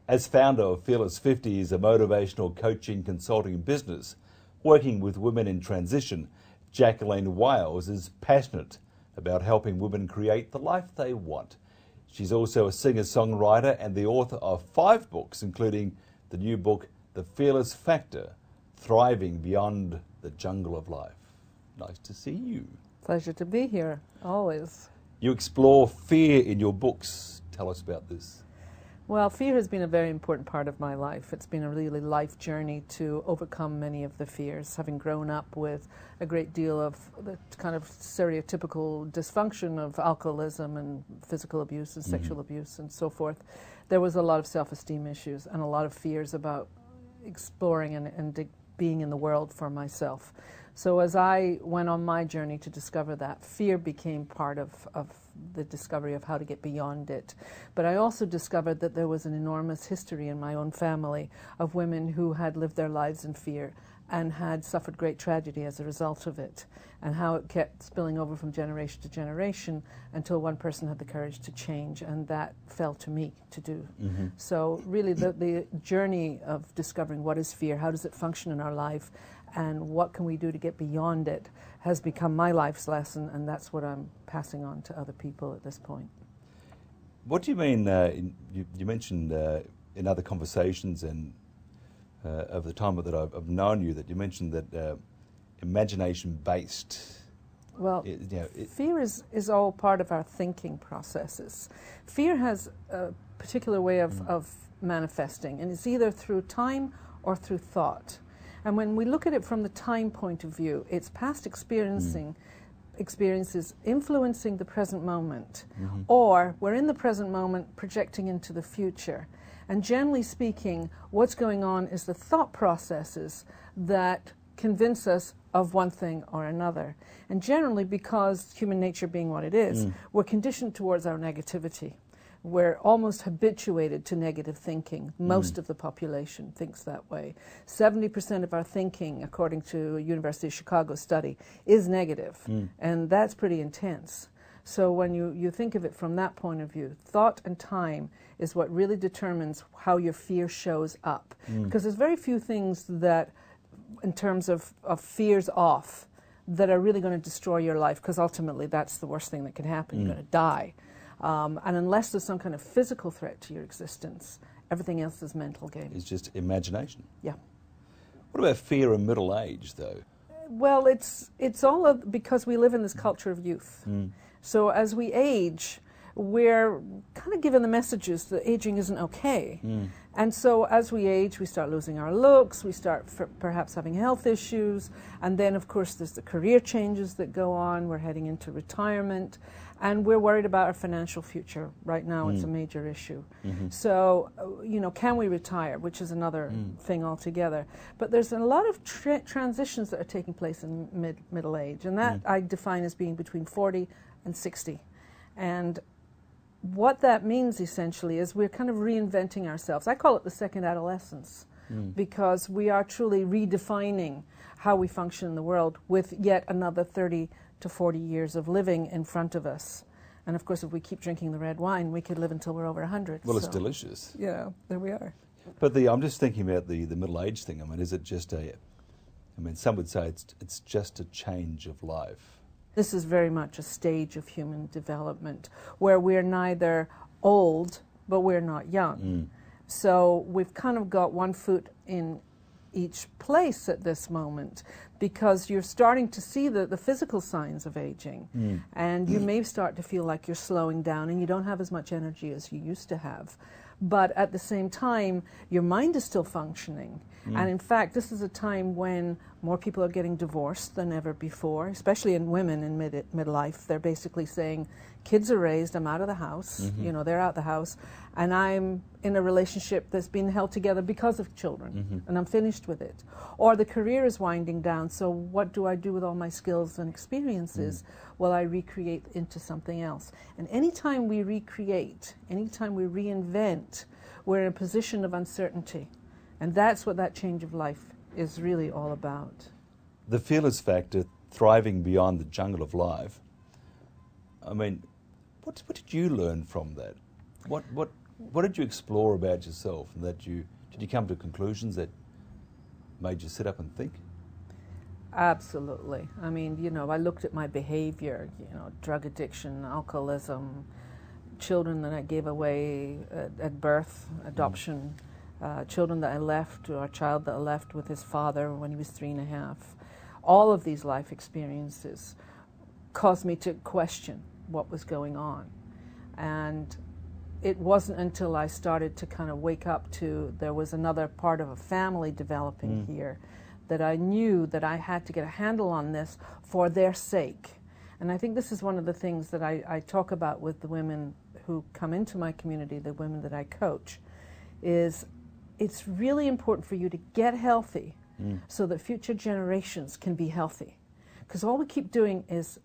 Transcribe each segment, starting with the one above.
As founder of Fearless Fifties, a motivational coaching consulting business working with women in transition, Jacqueline Wales is passionate about helping women create the life they want. She's also a singer-songwriter and the author of 5 books, including the new book, The Fearless Factor, Thriving Beyond the Jungle of Life. Nice to see you. Pleasure to be here, always. You explore fear in your books. Tell us about this. Well, fear has been a very important part of my life. It's been a really life journey to overcome many of the fears, having grown up with a great deal of the kind of stereotypical dysfunction of alcoholism and physical abuse and sexual abuse and so forth. There was a lot of self-esteem issues and a lot of fears about exploring and being in the world for myself. So as I went on my journey to discover that, fear became part of the discovery of how to get beyond it. But I also discovered that there was an enormous history in my own family of women who had lived their lives in fear and had suffered great tragedy as a result of it, and how it kept spilling over from generation to generation until one person had the courage to change, and that fell to me to do. So really the journey of discovering what is fear, how does it function in our life, and what can we do to get beyond it has become my life's lesson, and that's what I'm passing on to other people at this point. What do you mean, you mentioned in other conversations and over the time that I've known you, that you mentioned that imagination-based. Well, fear is all part of our thinking processes. Fear has a particular way of manifesting, and it's either through time or through thought. And when we look at it from the time point of view, it's past experiences influencing the present moment, or we're in the present moment projecting into the future. And generally speaking, what's going on is the thought processes that convince us of one thing or another. And generally, because human nature being what it is, we're conditioned towards our negativity. We're almost habituated to negative thinking. Most of the population thinks that way. 70% of our thinking, according to a University of Chicago study, is negative. And that's pretty intense. So when you think of it from that point of view, thought and time is what really determines how your fear shows up. Because there's very few things that, in terms of fears off, that are really going to destroy your life, because ultimately that's the worst thing that can happen. You're going to die. And unless there's some kind of physical threat to your existence, everything else is mental game. It's just imagination. Yeah. What about fear in middle age, though? Well, it's all because we live in this culture of youth. So as we age, we're kind of given the messages that aging isn't okay. And so as we age, we start losing our looks, we start perhaps having health issues, and then of course there's the career changes that go on, we're heading into retirement, and we're worried about our financial future. Right now it's a major issue. So, can we retire, which is another thing altogether. But there's a lot of transitions that are taking place in middle age, and that I define as being between 40 and 60. And what that means essentially is we're kind of reinventing ourselves. I call it the second adolescence, because we are truly redefining how we function in the world with yet another 30 to 40 years of living in front of us. And of course, if we keep drinking the red wine, we could live until we're over 100. Well, it's delicious. Yeah, there we are. But I'm just thinking about the middle age thing. I mean, is it just some would say it's just a change of life. This is very much a stage of human development where we're neither old, but we're not young. So we've kind of got one foot in each place at this moment, because you're starting to see the physical signs of aging. And you may start to feel like you're slowing down and you don't have as much energy as you used to have. But at the same time, your mind is still functioning. And in fact, this is a time when more people are getting divorced than ever before, especially in women in midlife. They're basically saying, kids are raised, I'm out of the house, they're out of the house, and I'm in a relationship that's been held together because of children, and I'm finished with it. Or the career is winding down, so what do I do with all my skills and experiences? Well, I recreate into something else. And anytime we recreate, anytime we reinvent, we're in a position of uncertainty. And that's what that change of life is really all about. The Fearless Factor, Thriving Beyond the Jungle of Life. I mean, what did you learn from that? What What did you explore about yourself, and did you come to conclusions that made you sit up and think? Absolutely. I mean, I looked at my behavior, drug addiction, alcoholism, children that I gave away at birth, adoption, children that I left, or a child that I left with his father when he was 3.5. All of these life experiences caused me to question what was going on. And it wasn't until I started to kind of wake up to there was another part of a family developing here that I knew that I had to get a handle on this for their sake. And I think this is one of the things that I talk about with the women who come into my community, the women that I coach, is it's really important for you to get healthy so that future generations can be healthy. Because all we keep doing is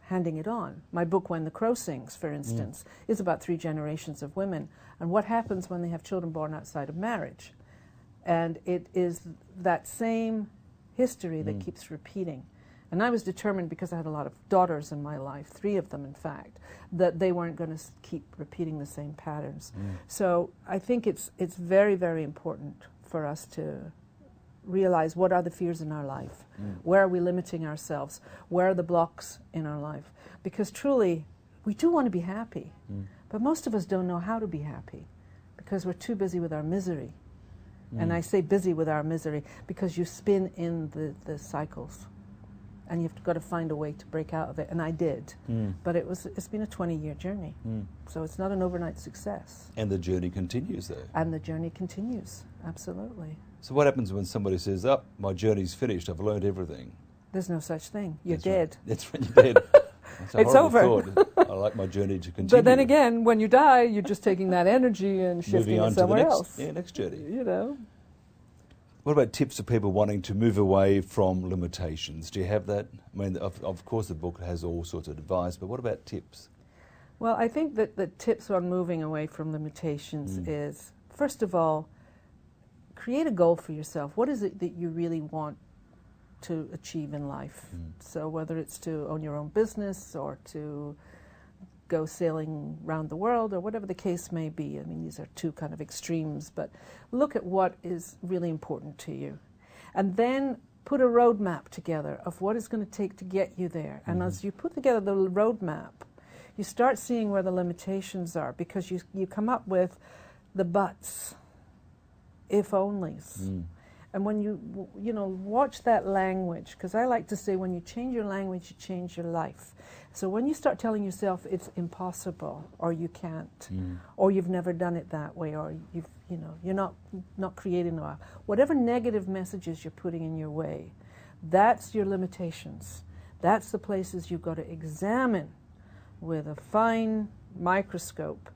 handing it on. My book, When the Crow Sings, for instance, is about 3 generations of women and what happens when they have children born outside of marriage. And it is that same history that keeps repeating. And I was determined, because I had a lot of daughters in my life, 3 of them in fact, that they weren't going to keep repeating the same patterns. So I think it's very, very important for us to realize what are the fears in our life, where are we limiting ourselves, where are the blocks in our life. Because truly, we do want to be happy, but most of us don't know how to be happy because we're too busy with our misery. And I say busy with our misery because you spin in the cycles. And you've got to find a way to break out of it, and I did. But it's been a 20-year journey, so it's not an overnight success. And the journey continues, though. And the journey continues, absolutely. So what happens when somebody says, "Oh, my journey's finished, I've learned everything"? There's no such thing. You're That's dead. Right. That's when you're dead. That's a It's horrible over. thought. I like my journey to continue. But then again, when you die, you're just taking that energy and shifting Moving on it somewhere to the next, else. next journey. What about tips for people wanting to move away from limitations? Do you have that? I mean, of course the book has all sorts of advice, but what about tips? Well, I think that the tips on moving away from limitations is, first of all, create a goal for yourself. What is it that you really want to achieve in life? So whether it's to own your own business or to go sailing around the world or whatever the case may be. I mean, these are 2 kind of extremes, but look at what is really important to you. And then put a roadmap together of what it's going to take to get you there. And as you put together the roadmap, you start seeing where the limitations are, because you come up with the buts, if onlys. And when you watch that language, because I like to say when you change your language, you change your life. So when you start telling yourself it's impossible, or you can't, or you've never done it that way, or you're not creating whatever negative messages you're putting in your way, that's your limitations. That's the places you've got to examine with a fine microscope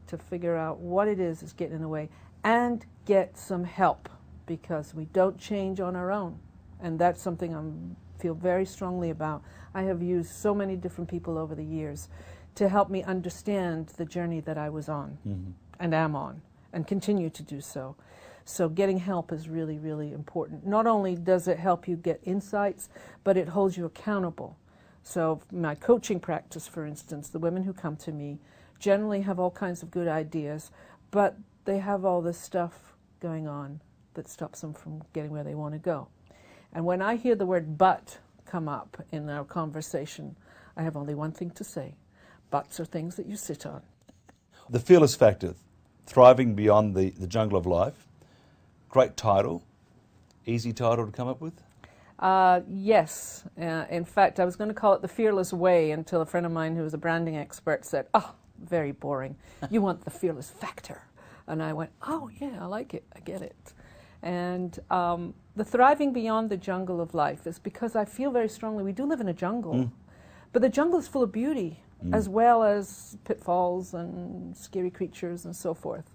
to figure out what it is that's getting in the way, and get some help. Because we don't change on our own. And that's something I feel very strongly about. I have used so many different people over the years to help me understand the journey that I was on and am on and continue to do so. So getting help is really, really important. Not only does it help you get insights, but it holds you accountable. So my coaching practice, for instance, the women who come to me generally have all kinds of good ideas, but they have all this stuff going on that stops them from getting where they want to go. And when I hear the word but come up in our conversation, I have only one thing to say. Buts are things that you sit on. The Fearless Factor, Thriving Beyond the Jungle of Life. Great title. Easy title to come up with? Yes. In fact, I was going to call it The Fearless Way until a friend of mine who was a branding expert said, very boring. You want the Fearless Factor. And I went, oh yeah, I like it. I get it. And the thriving beyond the jungle of life is because I feel very strongly we do live in a jungle, but the jungle is full of beauty as well as pitfalls and scary creatures and so forth.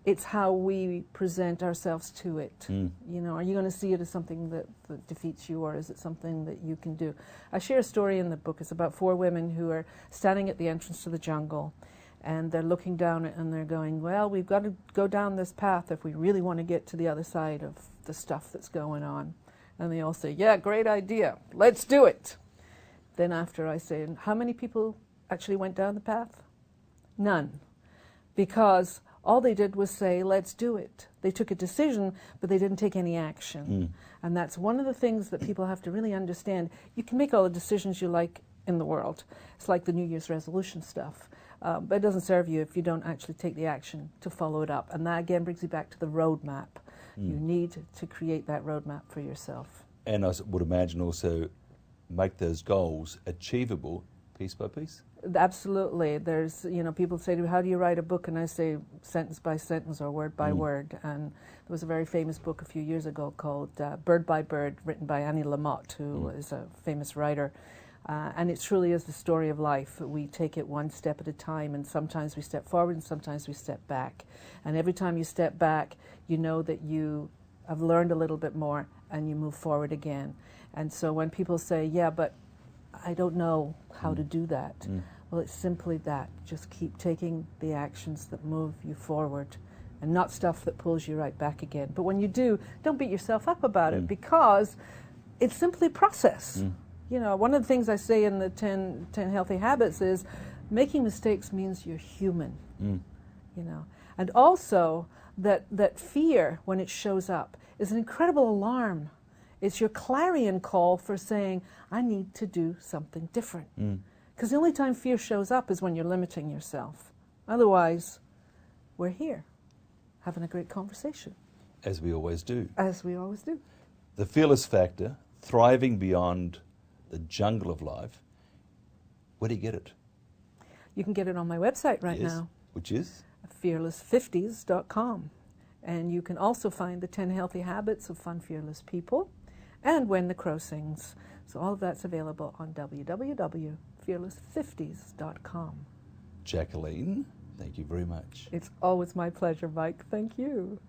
It's how we present ourselves to it. Are you going to see it as something that defeats you, or is it something that you can do? I share a story in the book. It's about 4 women who are standing at the entrance to the jungle. And they're looking down it and they're going, well, we've got to go down this path if we really want to get to the other side of the stuff that's going on. And they all say, yeah, great idea. Let's do it. Then after I say, how many people actually went down the path? None. Because All they did was say, let's do it. They took a decision, but they didn't take any action. And that's one of the things that people have to really understand. You can make all the decisions you like in the world. It's like the New Year's resolution stuff. But it doesn't serve you if you don't actually take the action to follow it up. And that again brings you back to the roadmap. You need to create that roadmap for yourself. And I would imagine also make those goals achievable piece by piece. Absolutely. There's, people say to me, how do you write a book? And I say sentence by sentence or word by word. And there was a very famous book a few years ago called Bird by Bird, written by Annie Lamott, who is a famous writer. And it truly is the story of life. We take it one step at a time, and sometimes we step forward and sometimes we step back. And every time you step back, you know that you have learned a little bit more and you move forward again. And so when people say, yeah, but I don't know how to do that, well, it's simply that. Just keep taking the actions that move you forward and not stuff that pulls you right back again. But when you do, don't beat yourself up about it, because it's simply process. One of the things I say in the 10 Healthy Habits is making mistakes means you're human, And also that fear, when it shows up, is an incredible alarm. It's your clarion call for saying, I need to do something different. Because the only time fear shows up is when you're limiting yourself. Otherwise, we're here, having a great conversation. As we always do. As we always do. The Fearless Factor, thriving beyond the jungle of life. Where do you get it? You can get it on my website right now. Which is? fearlessfifties.com. And you can also find the 10 Healthy Habits of Fun, Fearless People and When the Crow Sings. So all of that's available on www.fearlessfifties.com. Jacqueline, thank you very much. It's always my pleasure, Mike. Thank you.